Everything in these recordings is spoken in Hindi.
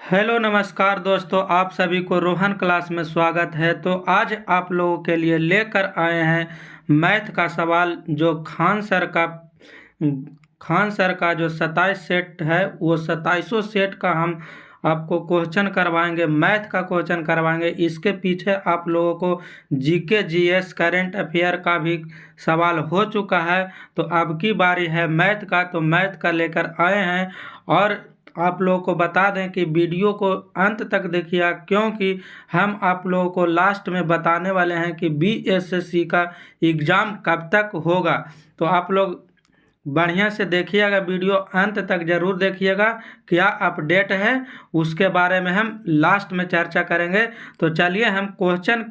हेलो नमस्कार दोस्तों, आप सभी को रोहन क्लास में स्वागत है। तो आज आप लोगों के लिए लेकर आए हैं मैथ का सवाल जो खान सर का जो 27 सेट है वो 2700 सेट का हम आपको क्वेश्चन करवाएंगे, मैथ का क्वेश्चन करवाएंगे। इसके पीछे आप लोगों को जीके जीएस करंट अफेयर का भी सवाल हो चुका है। तो अब की बारी है मैथ का, तो मैथ का लेकर आए हैं। और आप लोगों को बता दें कि वीडियो को अंत तक देखिए, क्योंकि हम आप लोगों को लास्ट में बताने वाले हैं कि बीएसएससी का एग्ज़ाम कब तक होगा। तो आप लोग बढ़िया से देखिएगा, वीडियो अंत तक ज़रूर देखिएगा। क्या अपडेट है उसके बारे में हम लास्ट में चर्चा करेंगे। तो चलिए हम क्वेश्चन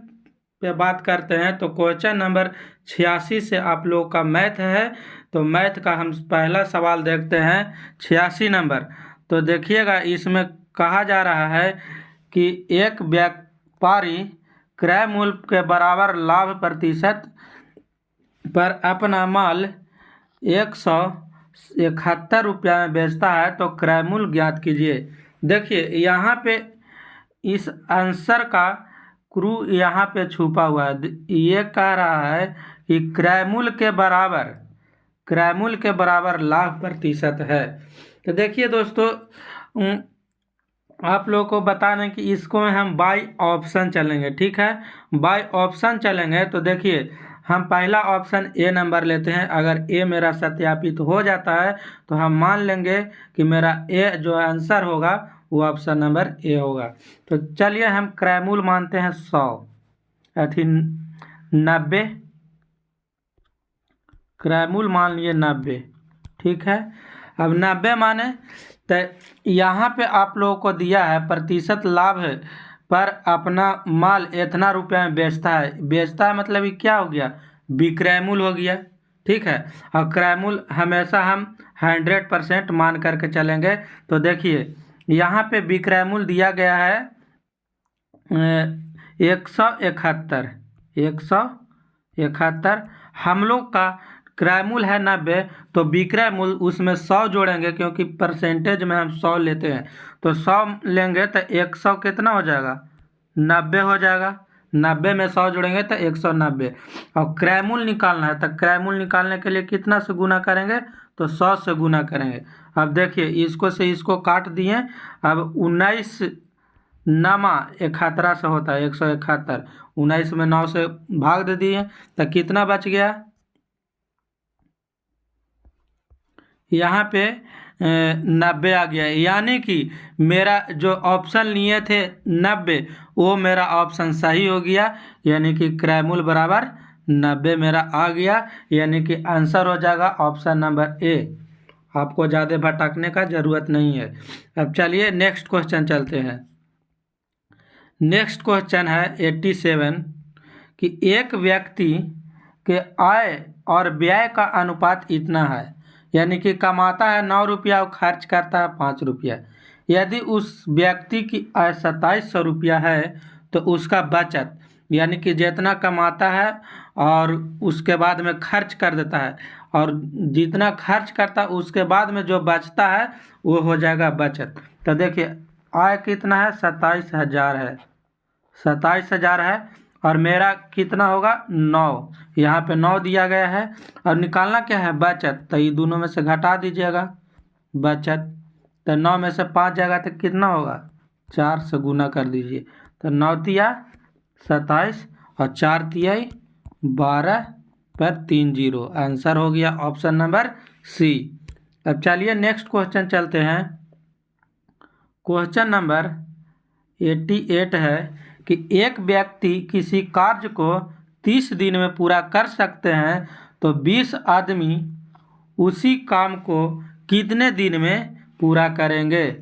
पे बात करते हैं। तो क्वेश्चन नंबर 86 से आप लोगों का मैथ है। तो मैथ का हम पहला सवाल देखते हैं 86 नंबर। तो देखिएगा, इसमें कहा जा रहा है कि एक व्यापारी क्रय मूल्य के बराबर लाभ प्रतिशत पर अपना माल 171 रुपया में बेचता है, तो क्रय मूल्य ज्ञात कीजिए। देखिए यहाँ पे इस आंसर का क्रू यहाँ पे छुपा हुआ है। ये कह रहा है कि क्रय मूल्य के बराबर लाभ प्रतिशत है। तो देखिए दोस्तों, आप लोगों को बता दें कि इसको हम बाय ऑप्शन चलेंगे, ठीक है। बाय ऑप्शन चलेंगे तो देखिए, हम पहला ऑप्शन ए नंबर लेते हैं। अगर ए मेरा सत्यापित हो जाता है तो हम मान लेंगे कि मेरा ए जो आंसर होगा वो ऑप्शन नंबर ए होगा। तो चलिए हम क्रय मूल्य मानते हैं 100 अथी 90, क्रय मूल्य मान लिए 90, ठीक है। अब 90 माने तो यहाँ पे आप लोगों को दिया है प्रतिशत लाभ है पर अपना माल इतना रुपया में बेचता है मतलब ये क्या हो गया, विक्रय मूल्य हो गया, ठीक है। और क्रय मूल्य हमेशा हम 100% मान करके चलेंगे। तो देखिए यहाँ पे विक्रय मूल्य दिया गया है 171। हम लोग का क्रय मूल्य है 90, तो विक्रय मूल्य उसमें 100 जोड़ेंगे क्योंकि परसेंटेज में हम 100 लेते हैं। तो 100 लेंगे तो 100 कितना हो जाएगा, 90 हो जाएगा। 90 में 100 जोड़ेंगे तो 190। और क्रय मूल्य निकालना है, तो क्रय मूल्य निकालने के लिए कितना से गुना करेंगे, तो 100 से गुना करेंगे। अब देखिए इसको से इसको काट दिए। अब 19 नमा 71 से होता है 171, 19 में 9 से भाग दे दिए तो कितना बच गया, यहाँ पे 90 आ गया। यानी कि मेरा जो ऑप्शन लिए थे 90 वो मेरा ऑप्शन सही हो गया, यानी कि क्रय मूल्य बराबर 90 मेरा आ गया। यानी कि आंसर हो जाएगा ऑप्शन नंबर ए। आपको ज़्यादा भटकने का ज़रूरत नहीं है। अब चलिए नेक्स्ट क्वेश्चन चलते हैं। नेक्स्ट क्वेश्चन है 87 कि एक व्यक्ति के आय और व्यय का अनुपात इतना है, यानी कि कमाता है 9 रुपया और खर्च करता है 5 रुपया। यदि उस व्यक्ति की आय 2700 रुपया है तो उसका बचत, यानी कि जितना कमाता है और उसके बाद में खर्च कर देता है, और जितना खर्च करता है उसके बाद में जो बचता है वो हो जाएगा बचत। तो देखिए आय कितना है, 27,000 है, 27,000 है। और मेरा कितना होगा, 9, यहाँ पे 9 दिया गया है। और निकालना क्या है, बचत। तो ये दोनों में से घटा दीजिएगा बचत। तो 9 में से 5 जाएगा तो कितना होगा, 4 से गुना कर दीजिए। तो 9 तिया 27 और 4 तिया 12 पर 3 0। आंसर हो गया ऑप्शन नंबर सी। अब चलिए नेक्स्ट क्वेश्चन चलते हैं। क्वेश्चन नंबर 88 है कि एक व्यक्ति किसी कार्य को 30 दिन में पूरा कर सकते हैं, तो 20 आदमी उसी काम को कितने दिन में पूरा करेंगे।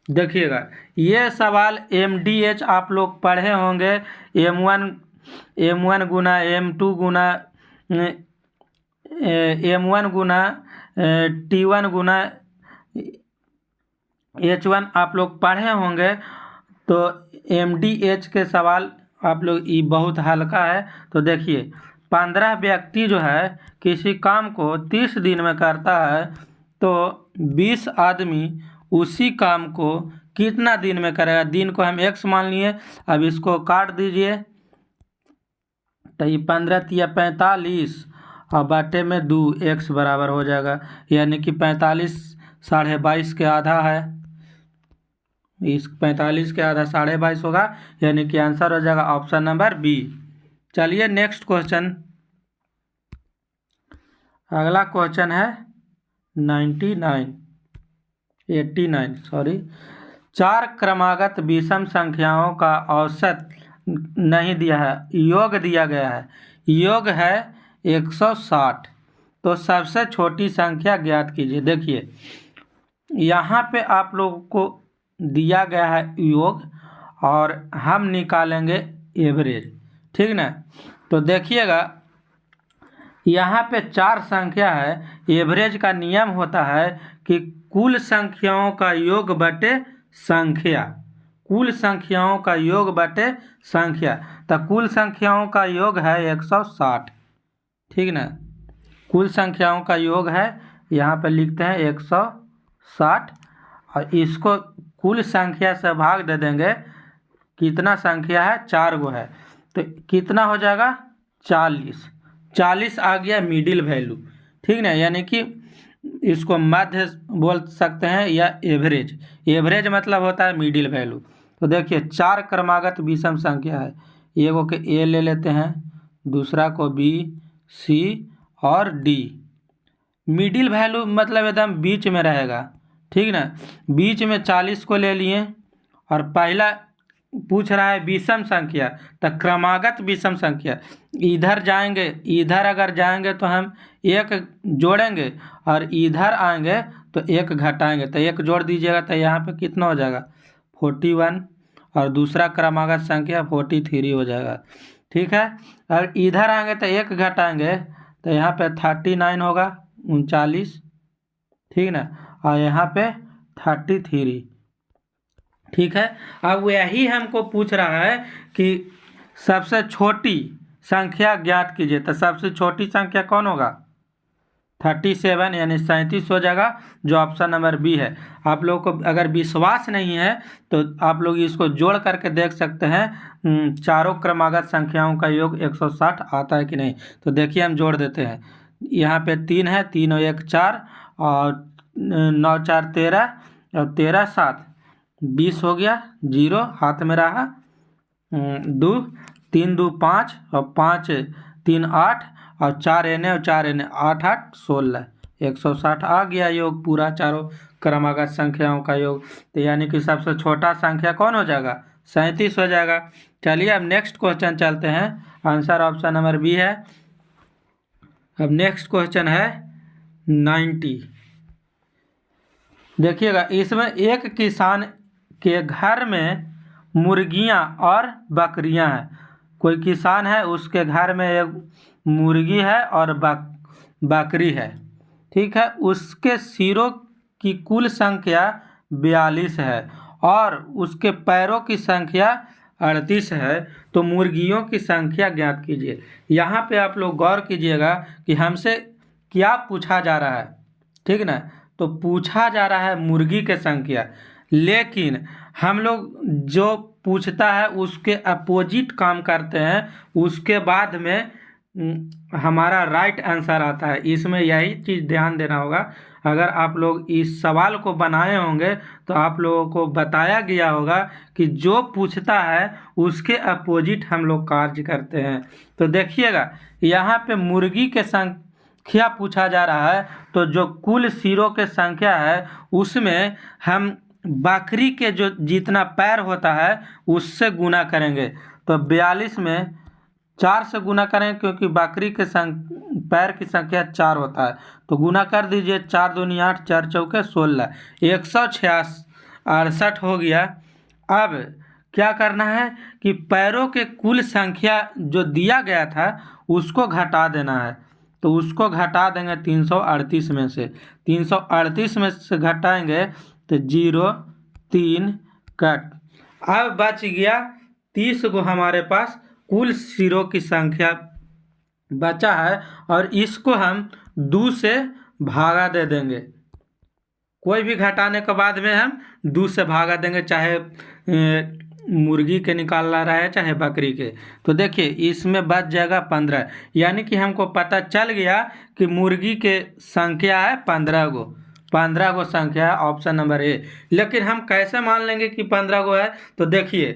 देखिएगा ये सवाल MDH आप लोग पढ़े होंगे, M1 गुना M2 गुना M1 गुना T1 गुना H1 आप लोग पढ़े होंगे। तो MDH के सवाल आप लोग ये बहुत हल्का है। तो देखिए 15 व्यक्ति जो है किसी काम को 30 दिन में करता है, तो 20 आदमी उसी काम को कितना दिन में करेगा, दिन को हम x मान लिए। अब इसको काट दीजिए, तो ये 15 तिया 45 और बाटे में 2, x बराबर हो जाएगा, यानी कि 45 22.5 के आधा है। इस 45 के आधा 22.5 होगा, यानी कि आंसर हो जाएगा ऑप्शन नंबर बी। चलिए नेक्स्ट क्वेश्चन, अगला क्वेश्चन है 89 सॉरी। 4 क्रमागत विषम संख्याओं का औसत नहीं दिया है, योग दिया गया है। योग है 160, तो सबसे छोटी संख्या ज्ञात कीजिए। देखिए यहाँ पे आप लोगों को दिया गया है योग, और हम निकालेंगे एवरेज, ठीक ना। तो देखिएगा यहाँ पे 4 संख्या है, एवरेज का नियम होता है कि कुल संख्याओं का योग बटे संख्या, कुल संख्याओं का योग बटे संख्या। तो कुल संख्याओं का योग है 160, ठीक ना। कुल संख्याओं का योग है, यहाँ पे लिखते हैं 160, और इसको कुल संख्या से भाग दे देंगे। कितना संख्या है, 4 गो है, तो कितना हो जाएगा 40 आ गया मिडिल वैल्यू, ठीक ना। यानी कि इसको मध्य बोल सकते हैं या एवरेज। एवरेज मतलब होता है मिडिल वैल्यू। तो देखिए 4 क्रमागत विषम संख्या है, एगो के ए ले लेते हैं, दूसरा को बी, सी और डी। मिडिल वैल्यू मतलब एकदम बीच में रहेगा, ठीक ना। बीच में 40 को ले लिए, और पहला पूछ रहा है विषम संख्या, तो क्रमागत विषम संख्या। इधर जाएंगे, इधर अगर जाएंगे तो हम 1 जोड़ेंगे, और इधर आएंगे तो 1 घटाएंगे, तो 1 जोड़ दीजिएगा, तो यहाँ पे कितना हो जाएगा 41, और दूसरा क्रमागत संख्या 43 हो जाएगा, ठीक है। और इधर आएंगे तो 1 घटाएंगे, तो यहाँ पे 39 होगा, 39, ठीक ना, और यहाँ पे 33, ठीक है। अब यही हमको पूछ रहा है कि सबसे छोटी संख्या ज्ञात कीजिए। तो सबसे छोटी संख्या कौन होगा, 37 यानी 37 हो जाएगा, जो ऑप्शन नंबर बी है। आप लोगों को अगर विश्वास नहीं है तो आप लोग इसको जोड़ करके देख सकते हैं, चारों क्रमागत संख्याओं का योग 160 आता है कि नहीं। तो देखिए हम जोड़ देते हैं, यहाँ पे 3 है, 3 और 1 4, और 9 4 13, और 13 7 20 हो गया, 0 हाथ में रहा, 2 3 2 5, और 5 3 8, और 4 एने और 4 एने 8 8 16, 160 आ गया योग पूरा, चारों क्रमागत संख्याओं का योग। तो यानी कि सबसे छोटा संख्या कौन हो जाएगा, 37 हो जाएगा। चलिए अब नेक्स्ट क्वेश्चन चलते हैं, आंसर ऑप्शन नंबर बी है। अब नेक्स्ट क्वेश्चन है 90। देखिएगा इसमें एक किसान के घर में मुर्गियां और बकरियां हैं। कोई किसान है, उसके घर में एक मुर्गी है और बकरी है, ठीक है। उसके सिरों की कुल संख्या 42 है, और उसके पैरों की संख्या 38 है। तो मुर्गियों की संख्या ज्ञात कीजिए। यहाँ पे आप लोग गौर कीजिएगा कि हमसे क्या पूछा जा रहा है, ठीक ना। तो पूछा जा रहा है मुर्गी के संख्या, लेकिन हम लोग जो पूछता है उसके अपोजिट काम करते हैं, उसके बाद में हमारा राइट आंसर आता है। इसमें यही चीज़ ध्यान देना होगा। अगर आप लोग इस सवाल को बनाए होंगे तो आप लोगों को बताया गया होगा कि जो पूछता है उसके अपोजिट हम लोग कार्य करते हैं। तो देखिएगा यहाँ पे मुर्गी के संख्या पूछा जा रहा है, तो जो कुल सिरों के संख्या है उसमें हम बकरी के जो जितना पैर होता है उससे गुना करेंगे। तो 42 में 4 से गुना करें, क्योंकि बकरी के पैर की संख्या 4 होता है। तो गुना कर दीजिए, 4 दूनी 8, 4 चौके 16, 168 हो गया। अब क्या करना है कि पैरों के कुल संख्या जो दिया गया था उसको घटा देना है। तो उसको घटा देंगे 338 में से, 338 में से घटाएंगे तो 0 3 कट। अब बच गया 30 गो हमारे पास कुल सिरों की संख्या बचा है, और इसको हम 2 से भागा दे देंगे। कोई भी घटाने के बाद में हम 2 से भागा देंगे, चाहे मुर्गी के निकालना रहा है चाहे बकरी के। तो देखिए इसमें बच जाएगा 15, यानी कि हमको पता चल गया कि मुर्गी के संख्या है 15 गो, 15 गो संख्या है, ऑप्शन नंबर ए। लेकिन हम कैसे मान लेंगे कि 15 गो है? तो देखिए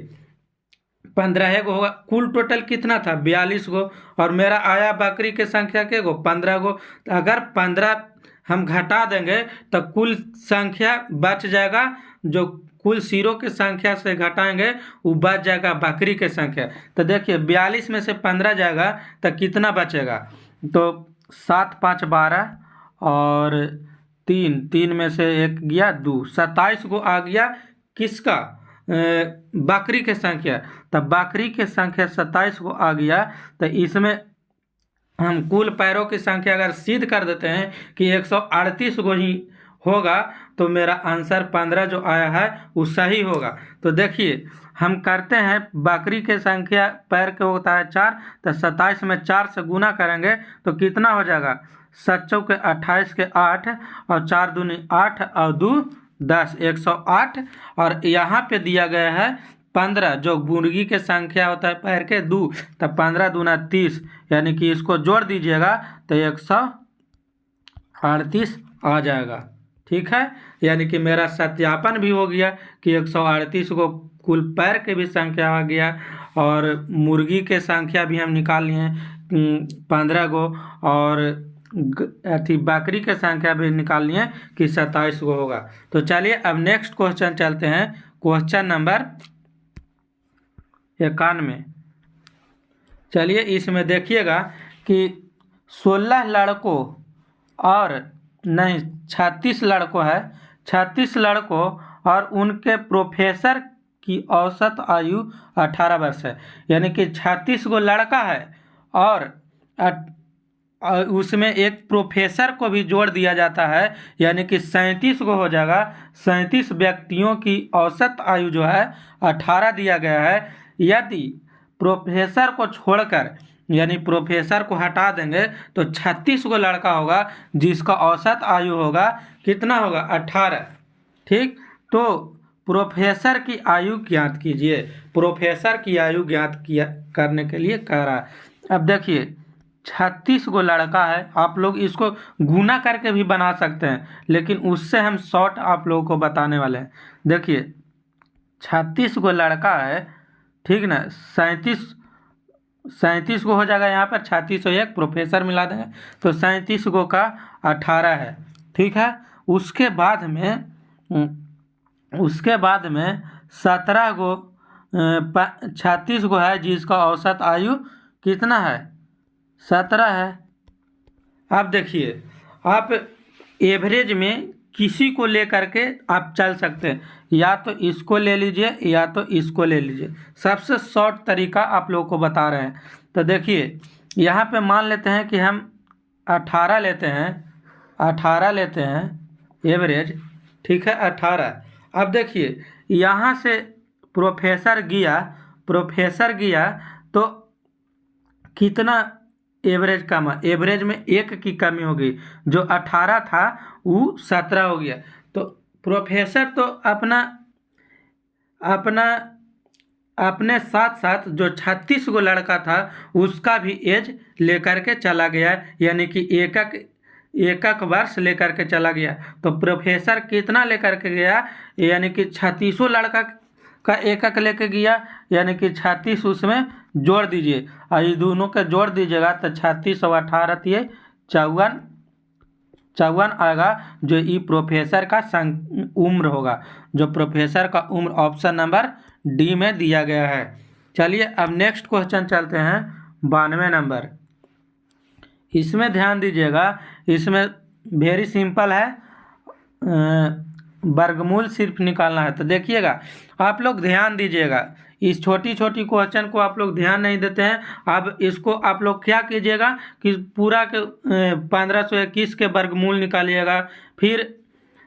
15 गो होगा, कुल टोटल कितना था 42 गो, और मेरा आया बकरी के संख्या के गो 15 गो। तो अगर 15 हम घटा देंगे तो कुल संख्या बच जाएगा, जो कुल सिरों की संख्या से घटाएंगे वो बच जाएगा बकरी के संख्या। तो देखिए 42 में से 15 जाएगा तो कितना बचेगा? तो 7 5 12 और 3 में से 1 गया 2, 27 को आ गया किसका? बकरी के संख्या। तब बकरी के संख्या 27 को आ गया, तो इसमें हम कुल पैरों की संख्या अगर सिद्ध कर देते हैं कि 138 गो ही होगा, तो मेरा आंसर 15 जो आया है वो सही होगा। तो देखिए हम करते हैं, बकरी के संख्या पैर के होता है 4, तो 27 में 4 से गुना करेंगे तो कितना हो जाएगा? 7 चौके 28 के 8 और 4 दूनी 8 और 2 10, 108। और यहाँ पे दिया गया है 15, जो मुर्गी के संख्या होता है पैर के 2, तब 15 दूना 30, यानी कि इसको जोड़ दीजिएगा तो 138 आ जाएगा। ठीक है, यानी कि मेरा सत्यापन भी हो गया कि 138 को कुल पैर के भी संख्या आ गया, और मुर्गी के संख्या भी हम निकाल लिए 15 गो, और बकरी के संख्या भी निकाल लिए कि 27 गो होगा। तो चलिए अब नेक्स्ट क्वेश्चन चलते हैं, क्वेश्चन नंबर 91। चलिए इसमें देखिएगा कि 16 लड़कों और नहीं 36 लड़कों है, 36 लड़कों और उनके प्रोफेसर की औसत आयु 18 वर्ष है। यानी कि 36 गो लड़का है और उसमें एक प्रोफेसर को भी जोड़ दिया जाता है, यानी कि 37 गो हो जाएगा। 37 व्यक्तियों की औसत आयु जो है 18 दिया गया है। यदि प्रोफेसर को छोड़कर, यानी प्रोफेसर को हटा देंगे तो 36 गो लड़का होगा जिसका औसत आयु होगा कितना होगा? 18। ठीक, तो प्रोफेसर की आयु ज्ञात कीजिए। प्रोफेसर की आयु ज्ञात किया करने के लिए कह रहा है। अब देखिए 36 गो लड़का है, आप लोग इसको गुना करके भी बना सकते हैं, लेकिन उससे हम शॉर्ट आप लोगों को बताने वाले हैं। देखिए 36 गो लड़का है, ठीक ना, 37 गो हो जाएगा यहाँ पर, 36 और 1 प्रोफेसर मिला देंगे तो 37 गो का 18 है। ठीक है, उसके बाद में 17 गो 36 गो है जिसका औसत आयु कितना है? 17 है। अब देखिए आप एवरेज में किसी को लेकर के आप चल सकते हैं, या तो इसको ले लीजिए या तो इसको ले लीजिए, सबसे शॉर्ट तरीका आप लोगों को बता रहे हैं। तो देखिए यहाँ पे मान लेते हैं कि हम 18 लेते हैं एवरेज, ठीक है 18। अब देखिए यहाँ से प्रोफेसर गया तो कितना एवरेज कमा? एवरेज में 1 की कमी होगी, जो 18 था वो 17 हो गया। तो प्रोफेसर तो अपने साथ साथ जो 36 गो लड़का था उसका भी एज लेकर के चला गया, यानी कि एक वर्ष लेकर के चला गया। तो प्रोफेसर कितना लेकर के गया? यानी कि 36 लड़का का एक लेके गया, यानी कि 36 उसमें जोड़ दीजिए, और ये दोनों के जोड़ दीजिएगा तो 36 और 18 दिए 54 आएगा, जो ई प्रोफेसर का उम्र होगा। जो प्रोफेसर का उम्र ऑप्शन नंबर डी में दिया गया है। चलिए अब नेक्स्ट क्वेश्चन चलते हैं 92 नंबर। इसमें ध्यान दीजिएगा, इसमें वेरी सिंपल है, वर्गमूल सिर्फ निकालना है। तो देखिएगा आप लोग ध्यान दीजिएगा, इस छोटी क्वेश्चन को आप लोग ध्यान नहीं देते हैं। अब इसको आप लोग क्या कीजिएगा कि पूरा के 1521 के वर्गमूल निकालिएगा, फिर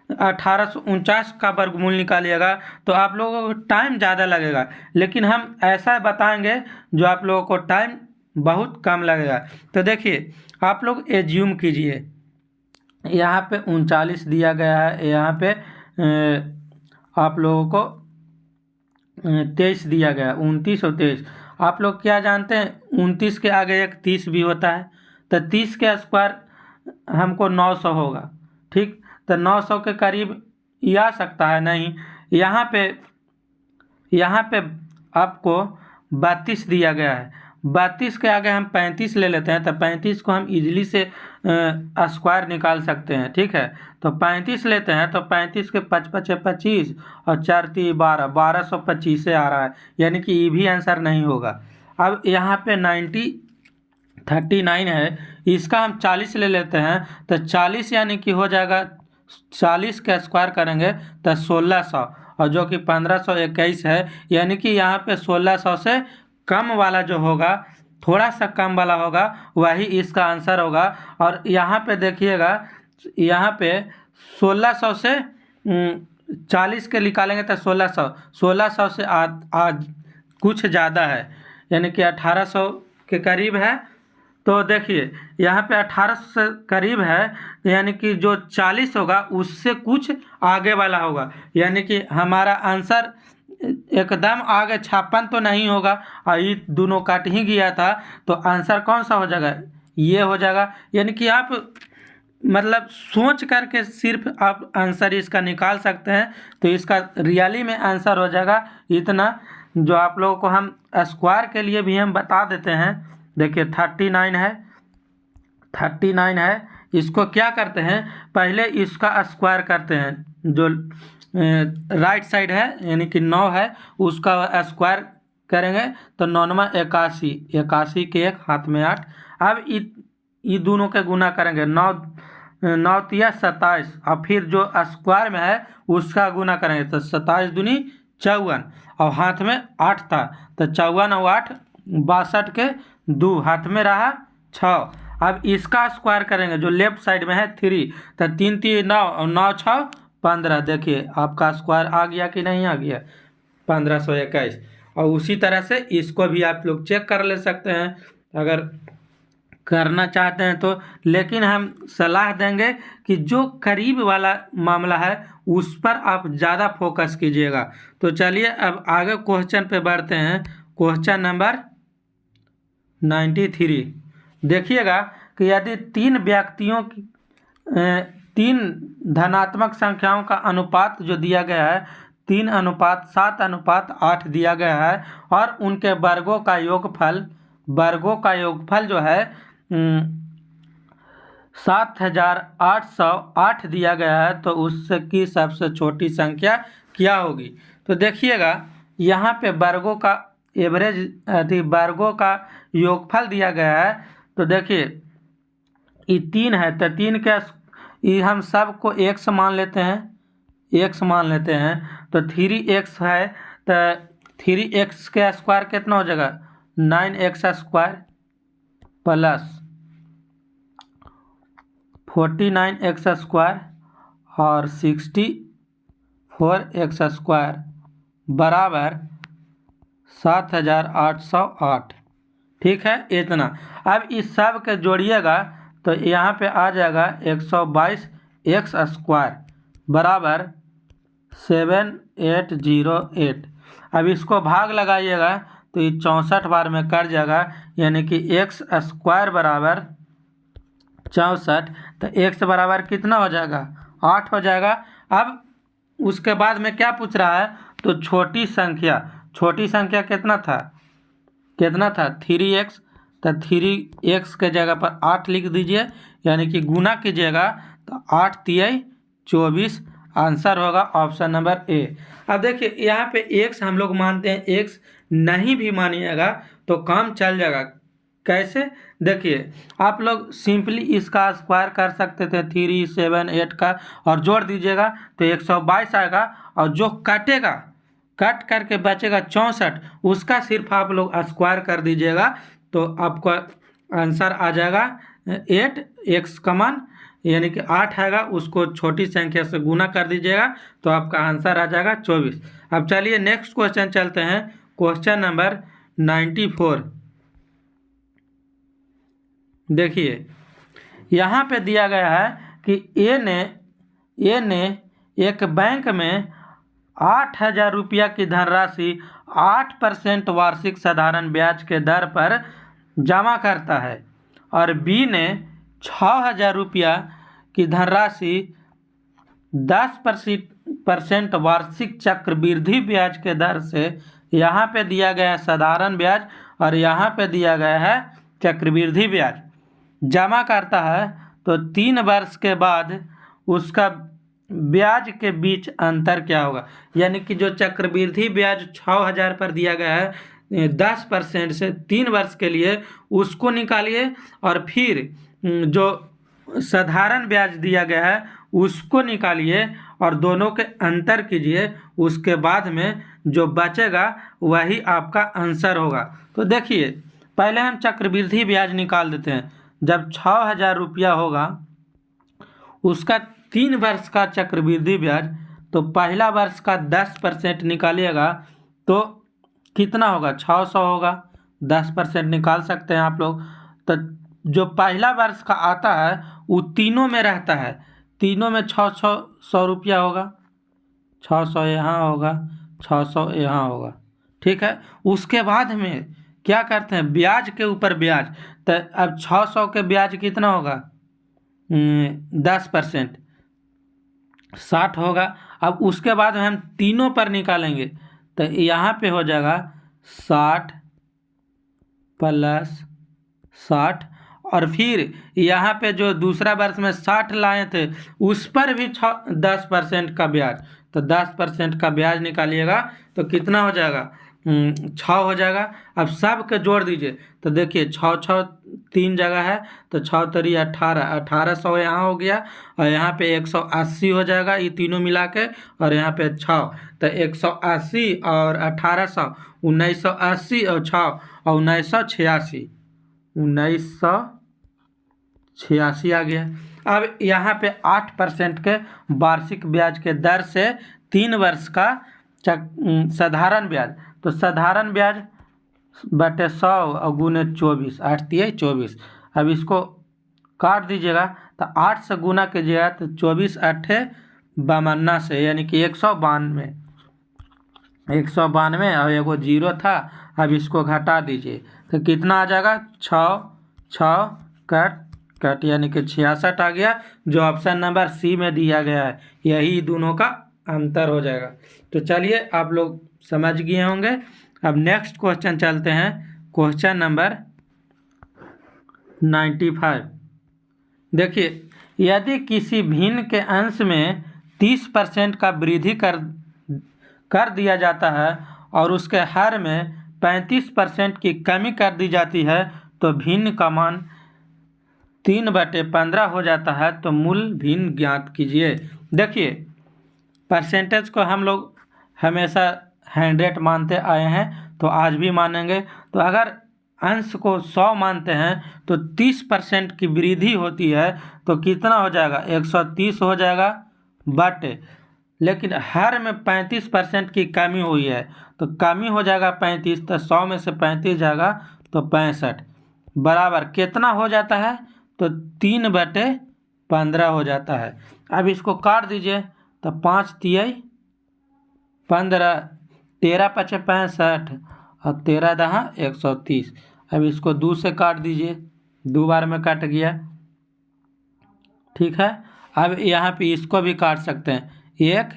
1849 का वर्गमूल निकालिएगा, तो आप लोगों को टाइम ज़्यादा लगेगा, लेकिन हम ऐसा बताएंगे जो आप लोगों को टाइम बहुत कम लगेगा। तो देखिए आप लोग एज्यूम कीजिए यहाँ पे 39 दिया गया है, यहाँ पे आप लोगों को 23 दिया गया, 29 और 23। आप लोग क्या जानते हैं 29 के आगे एक 30 भी होता है, तो 30 के स्क्वायर हमको 900 होगा। ठीक, तो 900 के करीब ये आ सकता है नहीं। यहाँ पे आपको 32 दिया गया है, 32 के आगे हम 35 ले लेते हैं, तो 35 को हम इजीली से स्क्वायर निकाल सकते हैं। ठीक है, तो 35 लेते हैं, तो 35 के 5 5 25 और 4 3 12, 1225 से आ रहा है, यानी कि ये भी आंसर नहीं होगा। अब यहाँ पे 39 है, इसका हम 40 ले लेते हैं, तो 40 यानी कि हो जाएगा 40 का स्क्वायर करेंगे तो 1600, और जो कि 1521 है, यानी कि यहाँ पे 1600 से कम वाला जो होगा, थोड़ा सा कम वाला होगा, वही इसका आंसर होगा। और यहाँ पे देखिएगा, यहाँ पे 1600 से 40 के निकालेंगे तो 1600 से आज कुछ ज़्यादा है, यानी कि 1800 के करीब है। तो देखिए यहाँ पे 1800 से करीब है, यानी कि जो 40 होगा उससे कुछ आगे वाला होगा, यानी कि हमारा आंसर एकदम आगे 56 तो नहीं होगा, और ये दोनों काट ही गया था, तो आंसर कौन सा हो जाएगा, ये हो जाएगा। यानी कि आप मतलब सोच करके सिर्फ आप आंसर इसका निकाल सकते हैं, तो इसका रियली में आंसर हो जाएगा इतना, जो आप लोगों को हम स्क्वायर के लिए भी हम बता देते हैं। देखिए 39 है, इसको क्या करते हैं, पहले इसका स्क्वायर करते हैं, जो राइट साइड है यानी कि 9 है, उसका स्क्वायर करेंगे तो 9 81, 81 के एक हाथ में 8। अब ये दोनों के गुना करेंगे, 9 तिया 27, और फिर जो स्क्वायर में है उसका गुना करेंगे तो 27 दूनी 54, और हाथ में 8 था, तो 54 और 8 62 के 2, हाथ में रहा 6। अब इसका स्क्वायर करेंगे जो लेफ्ट साइड में है 3, तो 3 3 9 और 9 6 15। देखिए आपका स्क्वायर आ गया कि नहीं आ गया, 1521। और उसी तरह से इसको भी आप लोग चेक कर ले सकते हैं अगर करना चाहते हैं तो, लेकिन हम सलाह देंगे कि जो करीब वाला मामला है उस पर आप ज़्यादा फोकस कीजिएगा। तो चलिए अब आगे क्वेश्चन पे बढ़ते हैं। क्वेश्चन नंबर 93, देखिएगा कि यदि 3 व्यक्तियों की 3 धनात्मक संख्याओं का अनुपात जो दिया गया है 3:7:8 दिया गया है, और उनके वर्गों का योगफल जो है 7808 दिया गया है, तो उसकी सबसे छोटी संख्या क्या होगी। तो देखिएगा यहाँ पे वर्गों का वर्गों का योगफल दिया गया है, तो देखिए ये 3 है, तो 3 के ये हम सब को x मान लेते हैं, तो 3x है, तो 3x के स्क्वायर कितना हो जाएगा, 9x square plus 49x square और 64x स्क्वायर बराबर 7808। ठीक है इतना। अब इस सब के जोड़िएगा तो यहाँ पे आ जाएगा 122x स्क्वायर बराबर 7808। अब इसको भाग लगाइएगा तो ये 64 बार में कट जाएगा, यानी कि x स्क्वायर बराबर 64, तो x बराबर कितना हो जाएगा, 8 हो जाएगा। अब उसके बाद में क्या पूछ रहा है, तो छोटी संख्या कितना था 3x, तो 3x के जगह पर 8 लिख दीजिए, यानी कि गुना कीजिएगा तो 8 तिया 24, आंसर होगा ऑप्शन नंबर ए। अब देखिए यहाँ पे x हम लोग मानते हैं, x नहीं भी मानिएगा तो काम चल जाएगा। कैसे, देखिए आप लोग सिंपली इसका स्क्वायर कर सकते थे 3 7 8 का, और जोड़ दीजिएगा तो 122 आएगा, और जो कटेगा कट करके बचेगा 64, उसका सिर्फ आप लोग स्क्वायर कर दीजिएगा तो आपका आंसर आ जाएगा 8x का मान, यानी कि 8 आएगा, उसको छोटी संख्या से गुना कर दीजिएगा तो आपका आंसर आ जाएगा 24। अब चलिए नेक्स्ट क्वेश्चन चलते हैं, क्वेश्चन नंबर 94। देखिए यहाँ पे दिया गया है कि ए ने एक बैंक में 8,000 रुपया की धनराशि 8% वार्षिक साधारण ब्याज के दर पर जमा करता है और बी ने 6,000 रुपया की धनराशि 10% वार्षिक चक्रवृद्धि ब्याज के दर से, यहाँ पे दिया गया है साधारण ब्याज और यहाँ पे दिया गया है चक्रवृद्धि ब्याज, जमा करता है, तो 3 वर्ष के बाद उसका ब्याज के बीच अंतर क्या होगा। यानी कि जो चक्रवृद्धि ब्याज 6,000 पर दिया गया है 10% से 3 वर्ष के लिए, उसको निकालिए और फिर जो साधारण ब्याज दिया गया है उसको निकालिए और दोनों के अंतर कीजिए, उसके बाद में जो बचेगा वही आपका आंसर होगा। तो देखिए पहले हम चक्रवृद्धि ब्याज निकाल देते हैं। जब 6,000 रुपया होगा उसका 3 वर्ष का चक्रवृद्धि ब्याज, तो पहला वर्ष का 10% निकालिएगा तो कितना होगा, 600 होगा। 10% निकाल सकते हैं आप लोग। तो जो पहला वर्ष का आता है वो तीनों में रहता है, तीनों में 600 रुपया होगा, 600 यहाँ होगा, 600 यहाँ होगा, ठीक है। उसके बाद में क्या करते हैं, ब्याज के ऊपर ब्याज। तो अब 600 के ब्याज कितना होगा, 10% 60 होगा। अब उसके बाद हम तीनों पर निकालेंगे तो यहाँ पे हो जाएगा 60 + 60, और फिर यहाँ पे जो दूसरा वर्ष में 60 लाए थे उस पर भी 10% का ब्याज, तो 10% का ब्याज निकालिएगा तो कितना हो जाएगा, 6 हो जाएगा। अब सब के जोड़ दीजिए तो देखिए 6 3 जगह है तो 6 3 18, 1800 यहाँ हो गया और यहाँ पे 180 हो जाएगा, ये तीनों मिला के, और यहाँ पे 6, तो 180 और 1800 1980 और 6 और 1986, 1986 आ गया। अब यहाँ पे 8% के वार्षिक ब्याज के दर से 3 वर्ष का साधारण ब्याज, तो साधारण ब्याज बटे 100 और गुने 24, 8 × 24। अब इसको काट दीजिएगा तो 8 से गुना कीजिएगा तो 24 8 52 से, यानी कि 192, 192 और एगो 0 था। अब इसको घटा दीजिए तो कितना आ जाएगा, 6 कट यानी कि 66 आ गया, जो ऑप्शन नंबर सी में दिया गया है, यही दोनों का अंतर हो जाएगा। तो चलिए आप लोग समझ गए होंगे। अब नेक्स्ट क्वेश्चन चलते हैं, क्वेश्चन नंबर 95। देखिए यदि किसी भिन्न के अंश में 30% का वृद्धि कर दिया जाता है और उसके हर में 35% की कमी कर दी जाती है तो भिन्न का मान 3/15 हो जाता है, तो मूल भिन्न ज्ञात कीजिए। देखिए परसेंटेज को हम लोग हमेशा 100 मानते आए हैं तो आज भी मानेंगे। तो अगर अंश को 100 मानते हैं तो 30% की वृद्धि होती है तो कितना हो जाएगा, 130 हो जाएगा बटे, लेकिन हर में 35% की कमी हुई है तो कमी हो जाएगा 35, तो 100 में से 35 जाएगा तो 65 बराबर कितना हो जाता है, तो 3/15 हो जाता है। अब इसको काट दीजिए तो 5 × 15, 13 × 5 = 65 और 13 × 10 = 130। अब इसको 2 से काट दीजिए, 2 बार में कट गया, ठीक है। अब यहाँ पे इसको भी काट सकते हैं, 1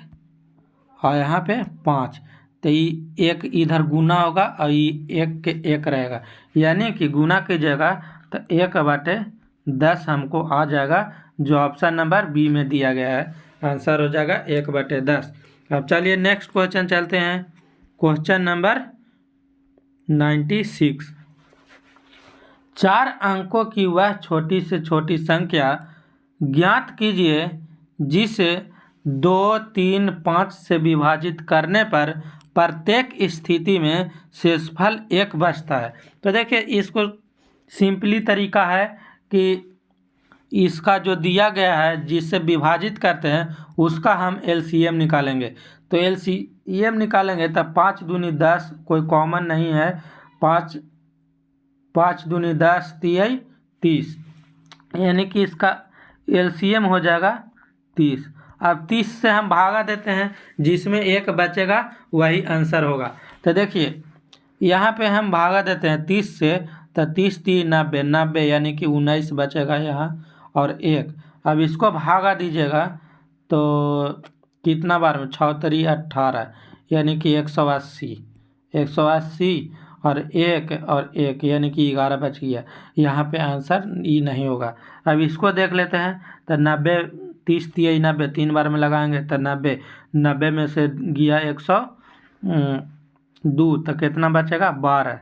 और यहाँ पे 5, तो ये 1 इधर गुना होगा और ये 1 के 1 रहेगा, यानी कि गुना कीजिएगा तो 1/10 हमको आ जाएगा, जो ऑप्शन नंबर बी में दिया गया है, आंसर हो जाएगा 1/10। अब चलिए नेक्स्ट क्वेश्चन चलते हैं, क्वेश्चन नंबर 96। 4 अंकों की वह छोटी से छोटी संख्या ज्ञात कीजिए जिसे 2 3 5 से विभाजित करने पर प्रत्येक स्थिति में शेषफल 1 बचता है। तो देखिए इसको सिंपली तरीका है कि इसका जो दिया गया है जिससे विभाजित करते हैं उसका हम एलसीएम निकालेंगे। तो एलसीएम निकालेंगे तब 5 दूनी 10, कोई कॉमन नहीं है, 5 दूनी 10 × 30, यानी कि इसका एलसीएम हो जाएगा 30। अब 30 से हम भागा देते हैं, जिसमें 1 बचेगा वही आंसर होगा। तो देखिए यहाँ पे हम भागा देते हैं 30 से, तो 30 3 90, 90 यानी कि 19 बचेगा यहाँ और 1। अब इसको भागा दीजिएगा तो कितना बार में, 6 3 18 यानी कि 180, 180 और 1 यानी कि 11 बच गया। यहाँ पे आंसर ई नहीं होगा। अब इसको देख लेते हैं, तो 90 30 3 90, 3 बार में लगाएंगे तो 90, 90 में से गया 102, तो कितना बचेगा 12।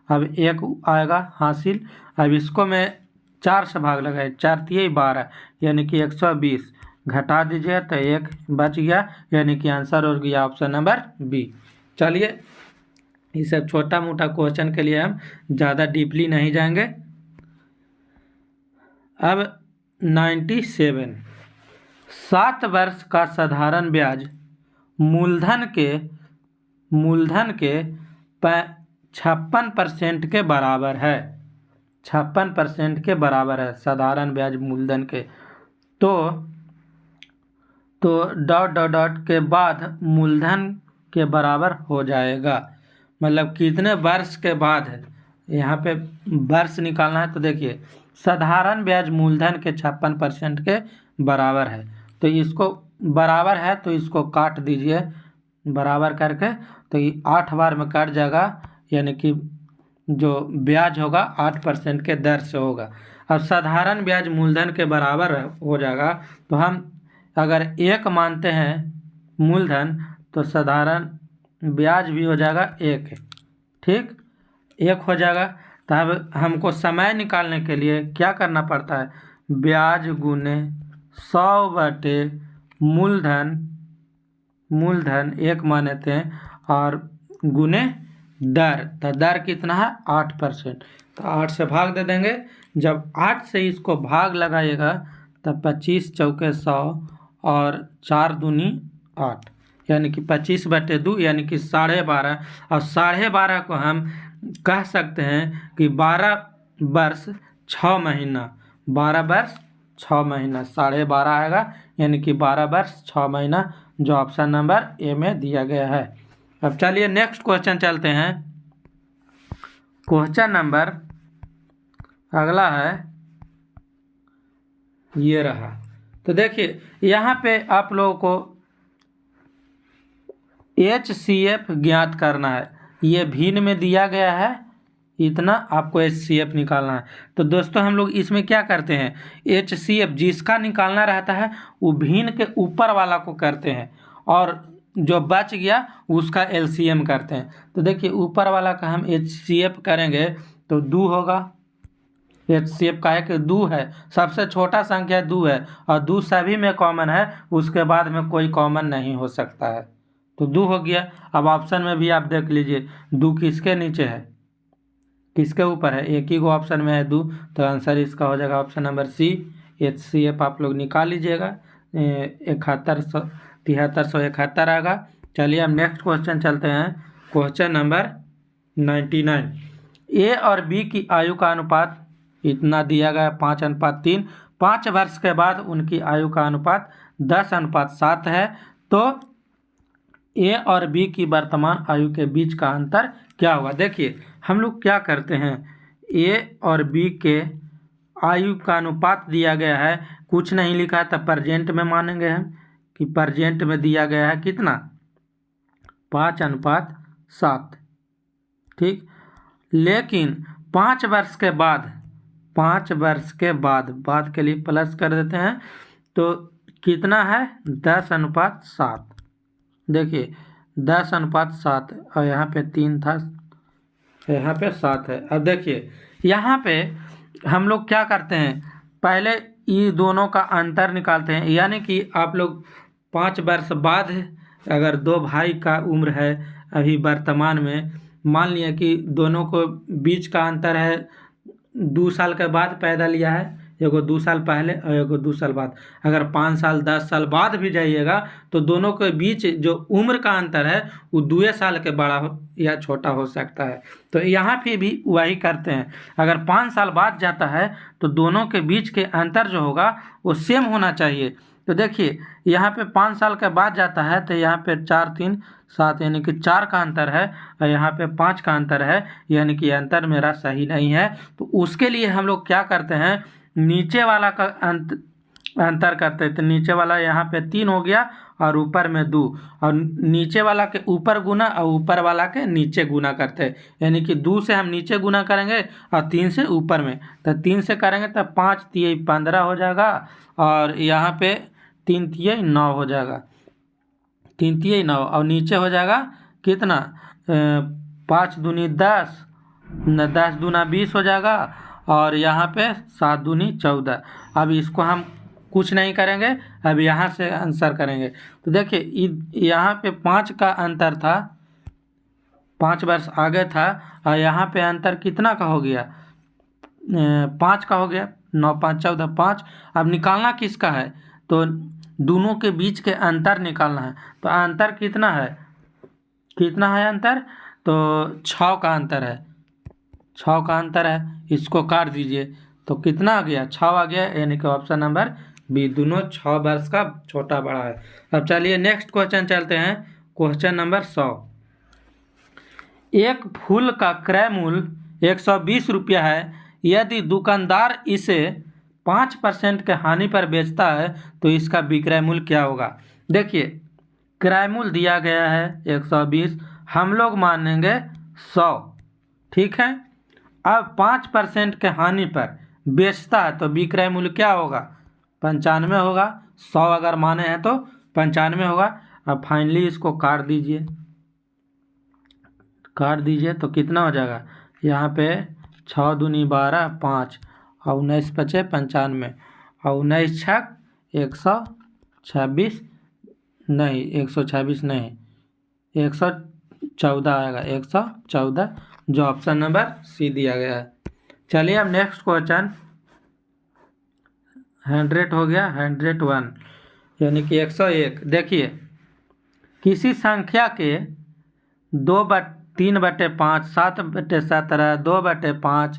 अब 1 आएगा हासिल। अब इसको मैं 4 से भाग लगाए, 4 3 12 यानी कि 120, घटा दीजिए तो 1 बच गया, यानी कि आंसर हो गया ऑप्शन नंबर बी। चलिए ये सब छोटा मोटा क्वेश्चन के लिए हम ज़्यादा डीपली नहीं जाएंगे। अब 97, 7 वर्ष का साधारण ब्याज मूलधन के 56% के बराबर है। 56% के बराबर है साधारण ब्याज मूलधन के। तो डॉट डॉट डॉट के बाद मूलधन के बराबर हो जाएगा, मतलब कितने वर्ष के बाद है, यहाँ पे वर्ष निकालना है। तो देखिए साधारण ब्याज मूलधन के 56% के बराबर है, तो इसको बराबर है तो इसको काट दीजिए बराबर करके, तो ये 8 बार में कट जाएगा, यानी कि जो ब्याज होगा 8% के दर से होगा। अब साधारण ब्याज मूलधन के बराबर हो जाएगा, तो हम अगर 1 मानते हैं मूलधन, तो साधारण ब्याज भी हो जाएगा 1, ठीक 1 हो जाएगा। तब हमको समय निकालने के लिए क्या करना पड़ता है, ब्याज गुने 100 मूलधन 1 माने थे और गुने दर, तो दर कितना है 8%, तो 8 से भाग दे देंगे। जब 8 से इसको भाग लगाइएगा तब 25 चौके 100 और 4 दूनी 8, यानी कि 25/2 यानी कि 12.5। और 12.5 को हम कह सकते हैं कि 12 वर्ष 6 महीना, 12 वर्ष 6 महीना 12.5 आएगा, यानी कि 12 वर्ष 6 महीना, जो ऑप्शन नंबर ए में दिया गया है। अब चलिए नेक्स्ट क्वेश्चन चलते हैं। क्वेश्चन नंबर अगला है ये रहा। तो देखिए यहाँ पे आप लोगों को HCF ज्ञात करना है, ये भिन्न में दिया गया है, इतना आपको HCF निकालना है। तो दोस्तों हम लोग इसमें क्या करते हैं, HCF जिसका निकालना रहता है वो भिन्न के ऊपर वाला को करते हैं और जो बच गया उसका LCM करते हैं। तो देखिए ऊपर वाला का हम HCF करेंगे तो 2 होगा। HCF का है कि 2 है, सबसे छोटा संख्या 2 है और 2 सभी में कॉमन है, उसके बाद में कोई कॉमन नहीं हो सकता है, तो 2 हो गया। अब ऑप्शन में भी आप देख लीजिए 2 किसके नीचे है, किसके ऊपर है, एक ही को ऑप्शन में है 2, तो आंसर इसका हो जाएगा ऑप्शन नंबर सी। HCF आप लोग निकाल लीजिएगा, 7371 आएगा। चलिए हम नेक्स्ट क्वेश्चन चलते हैं। क्वेश्चन नंबर 99, ए और बी की आयु का अनुपात इतना दिया गया 5:3। 5 वर्ष के बाद उनकी आयु का अनुपात 10:7 है। तो ए और बी की वर्तमान आयु के बीच का अंतर क्या होगा। देखिए हम लोग क्या करते हैं, ए और बी के आयु का अनुपात दिया गया है, कुछ नहीं लिखा है, तब प्रेजेंट में मानेंगे हम कि प्रेजेंट में दिया गया है कितना 5:7, ठीक। लेकिन 5 वर्ष के बाद, 5 वर्ष के बाद के लिए प्लस कर देते हैं, तो कितना है 10:7। देखिए 10:7 और यहाँ पे 3 था, यहाँ पे 7 है। अब देखिए यहाँ पे हम लोग क्या करते हैं, पहले ये दोनों का अंतर निकालते हैं, यानी कि आप लोग 5 वर्ष बाद अगर 2 भाई का उम्र है अभी वर्तमान में, मान लिया कि दोनों को बीच का अंतर है 2 साल के बाद पैदा लिया है, एगो 2 साल पहले और एगो 2 साल बाद। अगर 5 साल 10 साल बाद भी जाइएगा तो दोनों के बीच जो उम्र का अंतर है वो 2 साल के बड़ा हो या छोटा हो सकता है। तो यहाँ पे भी वही करते हैं, अगर 5 साल बाद जाता है तो दोनों के बीच के अंतर जो होगा वो सेम होना चाहिए। तो देखिए यहाँ पे 5 साल के बाद जाता है तो यहाँ पे 4 3 7 यानी कि 4 का अंतर है और यहाँ पे 5 का अंतर है, यानी कि अंतर मेरा सही नहीं है। तो उसके लिए हम लोग क्या करते हैं, नीचे वाला का अंतर करते हैं। तो नीचे वाला यहाँ पे 3 हो गया और ऊपर में 2, और नीचे वाला के ऊपर गुना और ऊपर वाला के नीचे गुना करते हैं, यानी कि 2 से हम नीचे गुना करेंगे और 3 से ऊपर में। तो 3 से करेंगे तो 5 3 15 हो जाएगा और यहाँ पे 3 3 9 हो जाएगा, 3 3 9 और नीचे हो जाएगा कितना 5 दूनी 10, 10 दूना 20 हो जाएगा और यहाँ पे 7 दूनी 14। अब इसको हम कुछ नहीं करेंगे, अब यहाँ से आंसर करेंगे। तो देखिए यहाँ पे 5 का अंतर था, 5 वर्ष आगे था और यहाँ पे अंतर कितना का हो गया 5 का हो गया, 9 5 14 5। अब निकालना किसका है, तो दोनों के बीच के अंतर निकालना है। तो अंतर कितना है, कितना है अंतर, तो 6 का अंतर है, 6 का अंतर है। इसको काट दीजिए तो कितना आ गया 6 आ गया, यानी कि ऑप्शन नंबर बी, दोनों 6 वर्ष का छोटा बड़ा है। अब चलिए नेक्स्ट क्वेश्चन चलते हैं, क्वेश्चन नंबर 100। एक फूल का क्रय मूल्य 120 रुपया है, यदि दुकानदार इसे 5% के हानि पर बेचता है तो इसका विक्रय मूल्य क्या होगा। देखिए क्रय मूल्य दिया गया है 120, हम लोग मानेंगे 100, ठीक है। अब 5% के हानि पर बेचता है तो विक्रय मूल्य क्या होगा 95 होगा, 100 अगर माने हैं तो 95 होगा। अब फाइनली इसको काट दीजिए, काट दीजिए तो कितना हो जाएगा, यहाँ पे 6 दूनी 12 5 और 19 पचे 95 और 19 छक 126 नहीं 126 नहीं 114 आएगा, 114 जो ऑप्शन नंबर सी दिया गया है। चलिए अब नेक्स्ट क्वेश्चन 100 हो गया, 101 यानी कि 101। देखिए किसी संख्या के 3/5 7/17 2/5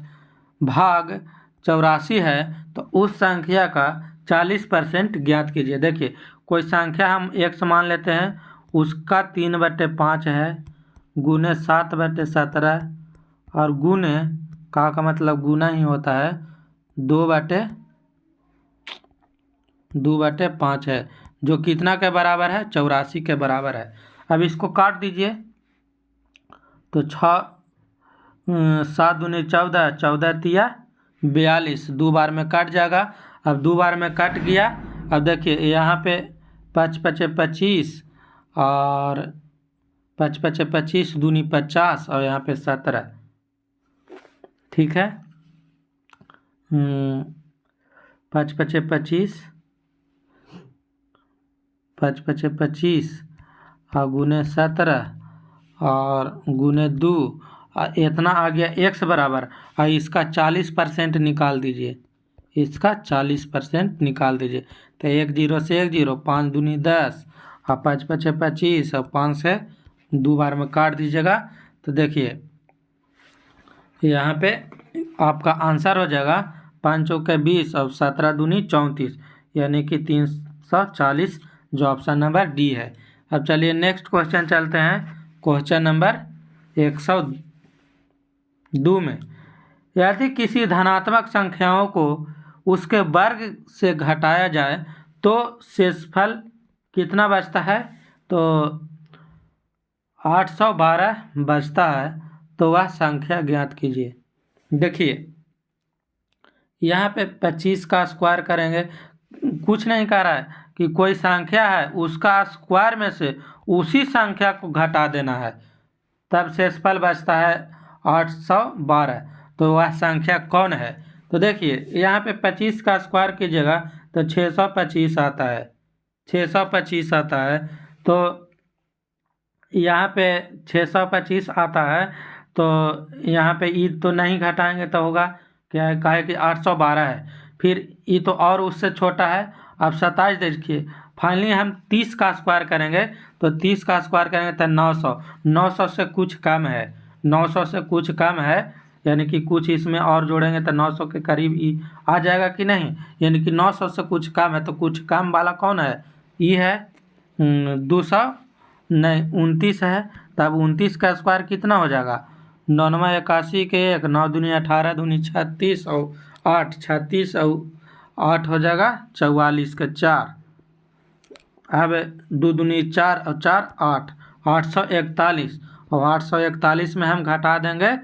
भाग 84 है तो उस संख्या का 40% ज्ञात कीजिए। देखिए कोई संख्या हम x मान लेते हैं, उसका 3/5 है गुने 7/17 और गुने का मतलब गुना ही होता है 2/5 है, जो कितना के बराबर है 84 के बराबर है। अब इसको काट दीजिए तो 7 दूनी 14 14 तिया 42, 2 बार में कट जाएगा। अब 2 बार में कट गया, अब देखिए यहाँ पे 5 पचे 25 और 5 पचे 25 दूनी 50 और यहाँ पे 17, ठीक है। 5 पचे 25 5 पचे 25 और गुने 17 और गुने 2 और इतना आ गया x बराबर, और इसका 40% निकाल दीजिए, इसका 40% निकाल दीजिए। तो 1 0 से 1 0 5 दूनी 10 और 5 पचे 25 और 5 से 2 बार में काट दीजिएगा। तो देखिए यहाँ पे आपका आंसर हो जाएगा 5 चौके 20 और 17 दूनी 34 यानी कि 340, जो ऑप्शन नंबर डी है। अब चलिए नेक्स्ट क्वेश्चन चलते हैं, क्वेश्चन नंबर 102 में। यदि किसी धनात्मक संख्याओं को उसके वर्ग से घटाया जाए तो शेषफल कितना बचता है, तो 812 बचता है, तो वह संख्या ज्ञात कीजिए। देखिए यहाँ पे 25 का स्क्वायर करेंगे, कुछ नहीं कर रहा है कि कोई संख्या है उसका स्क्वायर में से उसी संख्या को घटा देना है, तब शेषफल बचता है 812। तो वह संख्या कौन है, तो देखिए यहाँ पे 25 का स्क्वायर कीजिएगा तो 625 आता है, 625 आता है। तो यहाँ पे 625 आता है, तो यहाँ पे ईद तो नहीं घटाएंगे तो होगा क्या है, कहे कि 812 है, फिर ये तो और उससे छोटा है। अब 27 देखिए, फाइनली हम 30 का स्क्वायर करेंगे, तो 30 का स्क्वायर करेंगे तो 900, 900 से कुछ कम है, 900 से कुछ कम है, यानी कि कुछ इसमें और जोड़ेंगे तो 900 के करीब ई आ जाएगा कि नहीं, यानी कि 900 से कुछ कम है, तो कुछ कम वाला कौन है, ई है 200 नहीं 29 है। तब 29 का स्क्वायर कितना हो जाएगा, 99 81 के 1, 9 दूनी 18 दूनी 36 और 8 36 और 8 हो जाएगा 44 के 4। अब 2 दूनी 4 और 4 8, 841, और 841 में हम घटा देंगे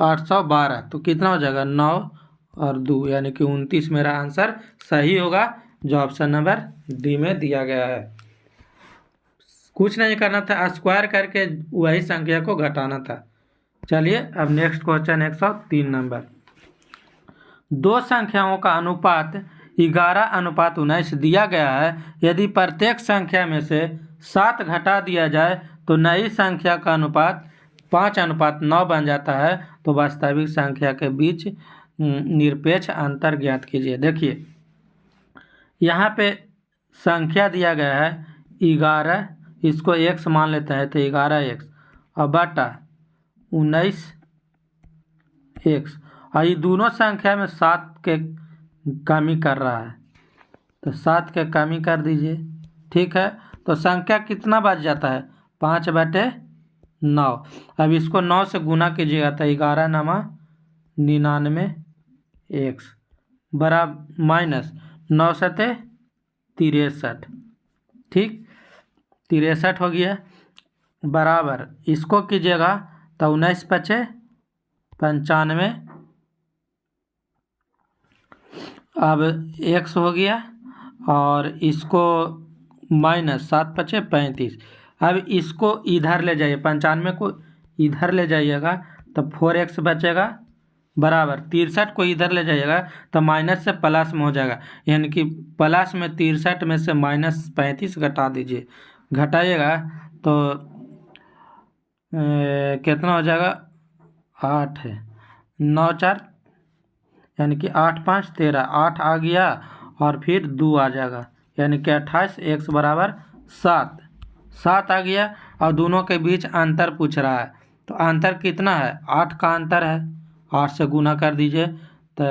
812, तो कितना हो जाएगा 9 और 2, यानी कि 29 मेरा आंसर सही होगा, जो ऑप्शन नंबर डी में दिया गया है। कुछ नहीं करना था, स्क्वायर करके वही संख्या को घटाना था। चलिए अब नेक्स्ट क्वेश्चन 103 नंबर। दो संख्याओं का अनुपात 11:19 दिया गया है। यदि प्रत्येक संख्या में से 7 घटा दिया जाए तो नई संख्या का अनुपात 5:9 बन जाता है। तो वास्तविक संख्या के बीच निरपेक्ष अंतर ज्ञात कीजिए। देखिए यहाँ पे संख्या दिया गया है 11, इसको x मान लेते हैं, तो 11x और बटा 19x, और ये दोनों संख्या में 7 के कमी कर रहा है, तो 7 के कमी कर दीजिए। ठीक है, तो संख्या कितना बच जाता है 5/9। अब इसको 9 से गुना कीजिएगा तो 11 नमा 99x बराबर माइनस 9 सते 63। ठीक 63 हो गया, बराबर इसको कीजिएगा तो 19 पचे 95, अब x हो गया, और इसको माइनस 7 पचे 35। अब इसको इधर ले जाइए, 95 को इधर ले जाइएगा तो 4x बचेगा, बराबर 63 को इधर ले जाइएगा तो माइनस से प्लस में हो जाएगा, यानी कि प्लस में 63 में से माइनस 35 घटा दीजिए, घटाइएगा तो कितना हो जाएगा 8 है 9 4, यानी कि 8 5 13, 8 आ गया और फिर 2 आ जाएगा, यानी कि 28, x बराबर 7, 7 आ गया। और दोनों के बीच अंतर पूछ रहा है, तो अंतर कितना है 8 का अंतर है, 8 से गुना कर दीजिए तो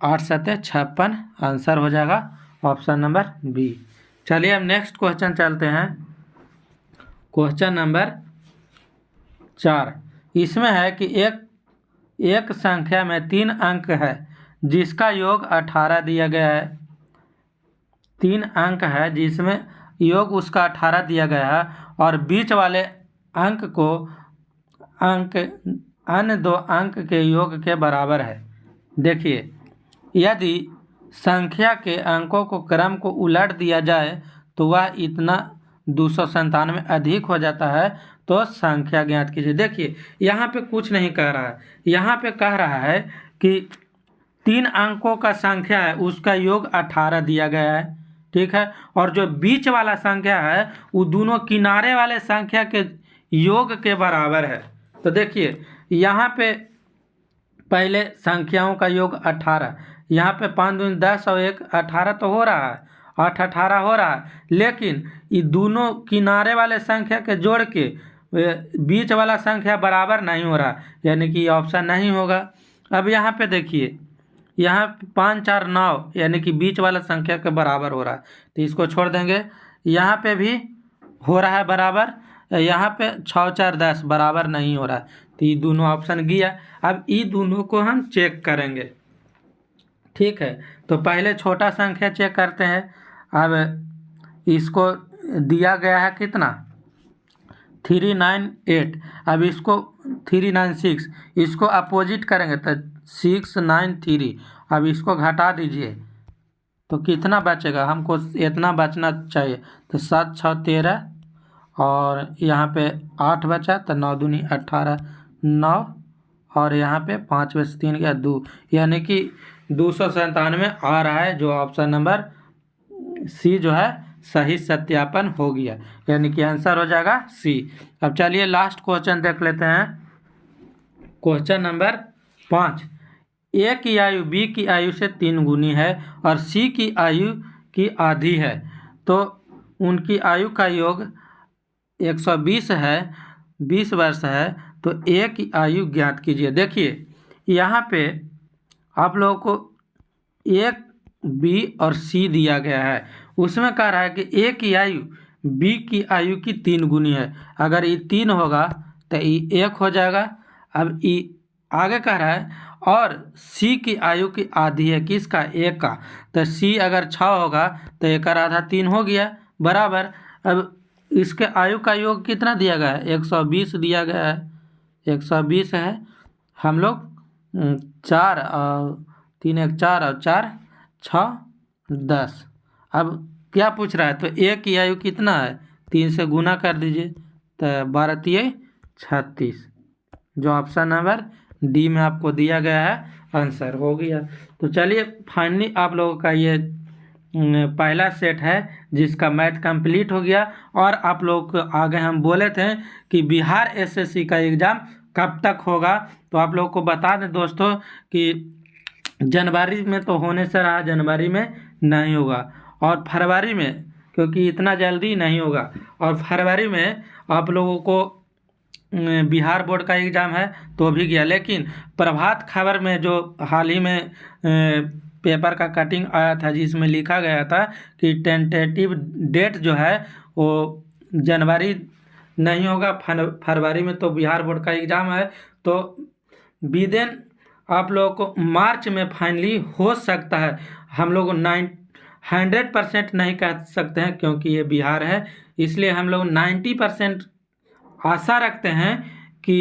8 सते 56 आंसर हो जाएगा ऑप्शन नंबर बी। चलिए अब नेक्स्ट क्वेश्चन चलते हैं, क्वेश्चन नंबर 4। इसमें है कि एक संख्या में 3 अंक है जिसका योग 18 दिया गया है। 3 अंक है जिसमें योग उसका 18 दिया गया है, और बीच वाले अंक को अन्य 2 अंक के योग के बराबर है। देखिए यदि संख्या के अंकों को क्रम को उलट दिया जाए तो वह इतना 297 अधिक हो जाता है, तो संख्या ज्ञात कीजिए। देखिए यहाँ पे कुछ नहीं कह रहा है, यहाँ पे कह रहा है कि 3 अंकों का संख्या है उसका योग 18 दिया गया है। ठीक है, और जो बीच वाला संख्या है वो दोनों किनारे वाले संख्या के योग के बराबर है। तो देखिए यहाँ पे पहले संख्याओं का योग 18, यहाँ पे 5 दूनी 10 और 1 18 तो हो रहा है, 8 18 हो रहा है, लेकिन ये दोनों किनारे वाले संख्या के जोड़ के बीच वाला संख्या बराबर नहीं हो रहा, यानी कि ऑप्शन नहीं होगा। अब यहाँ पे देखिए यहाँ 5 4 9, यानी कि बीच वाला संख्या के बराबर हो रहा है, तो इसको छोड़ देंगे। यहाँ पे भी हो रहा है बराबर, यहाँ पे 6 4 10 बराबर नहीं हो रहा है, तो ये दोनों ऑप्शन गया। अब ये दोनों को हम चेक करेंगे। ठीक है, तो पहले छोटा संख्या चेक करते हैं। अब इसको दिया गया है कितना 398, अब इसको 396, इसको अपोजिट करेंगे तो 693। अब इसको घटा दीजिए तो कितना बचेगा, हमको इतना बचना चाहिए, तो 7 6 13, और यहाँ पे 8 बचा तो 9 दूनी 18 9, और यहाँ पे 5 में से 3 गया 2, यानी कि 297 आ रहा है, जो ऑप्शन नंबर सी जो है सही सत्यापन हो गया, यानी कि आंसर हो जाएगा सी। अब चलिए लास्ट क्वेश्चन देख लेते हैं, क्वेश्चन नंबर 5। ए की आयु बी की आयु से 3 गुनी है और सी की आयु की आधी है, तो उनकी आयु का योग 120 है, 20 वर्ष है, तो ए की आयु ज्ञात कीजिए। देखिए यहाँ पे आप लोगों को एक बी और सी दिया गया है, उसमें कह रहा है कि ए की आयु बी की आयु की 3 गुनी है। अगर ये 3 होगा तो ये 1 हो जाएगा। अब ये आगे कह रहा है और सी की आयु की आधी है, किसका? ए का। तो सी अगर 6 होगा तो 1 का आधा 3 हो गया बराबर। अब इसके आयु का योग कितना दिया गया है? 120 दिया गया है, 120 है। हम लोग 4 और 3 1 4 और 4 6 10। अब क्या पूछ रहा है? तो ए की आयु कितना है? 3 से गुना कर दीजिए तो 12 तिये 36, जो ऑप्शन नंबर डी में आपको दिया गया है आंसर हो गया। तो चलिए फाइनली आप लोगों का ये पहला सेट है जिसका मैथ कंप्लीट हो गया। और आप लोग को आगे हम बोले थे कि बिहार एसएससी का एग्ज़ाम कब तक होगा, तो आप लोगों को बता दें दोस्तों कि जनवरी में तो होने से रहा, जनवरी में नहीं होगा, और फरवरी में, क्योंकि इतना जल्दी नहीं होगा, और फरवरी में आप लोगों को बिहार बोर्ड का एग्ज़ाम है तो भी गया। लेकिन प्रभात खबर में जो हाल ही में पेपर का कटिंग आया था जिसमें लिखा गया था कि टेंटेटिव डेट जो है वो जनवरी नहीं होगा, फरवरी में तो बिहार बोर्ड का एग्ज़ाम है, तो विदिन आप लोगों को मार्च में फाइनली हो सकता है। हम लोग 100% नहीं कह सकते हैं क्योंकि ये बिहार है, इसलिए हम लोग 90% आशा रखते हैं कि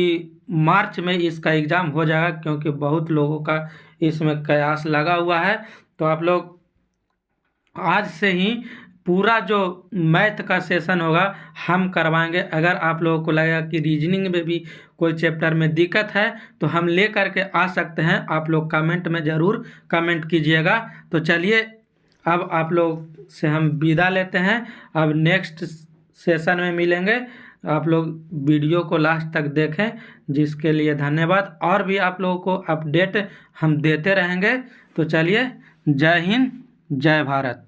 मार्च में इसका एग्ज़ाम हो जाएगा, क्योंकि बहुत लोगों का इसमें कयास लगा हुआ है। तो आप लोग आज से ही पूरा जो मैथ का सेशन होगा हम करवाएंगे। अगर आप लोगों को लगेगा कि रीजनिंग में भी कोई चैप्टर में दिक्कत है तो हम ले करके आ सकते हैं, आप लोग कमेंट में ज़रूर कमेंट कीजिएगा। तो चलिए अब आप लोग से हम विदा लेते हैं, अब नेक्स्ट सेशन में मिलेंगे। आप लोग वीडियो को लास्ट तक देखें, जिसके लिए धन्यवाद। और भी आप लोगों को अपडेट हम देते रहेंगे। तो चलिए, जय हिंद, जय भारत।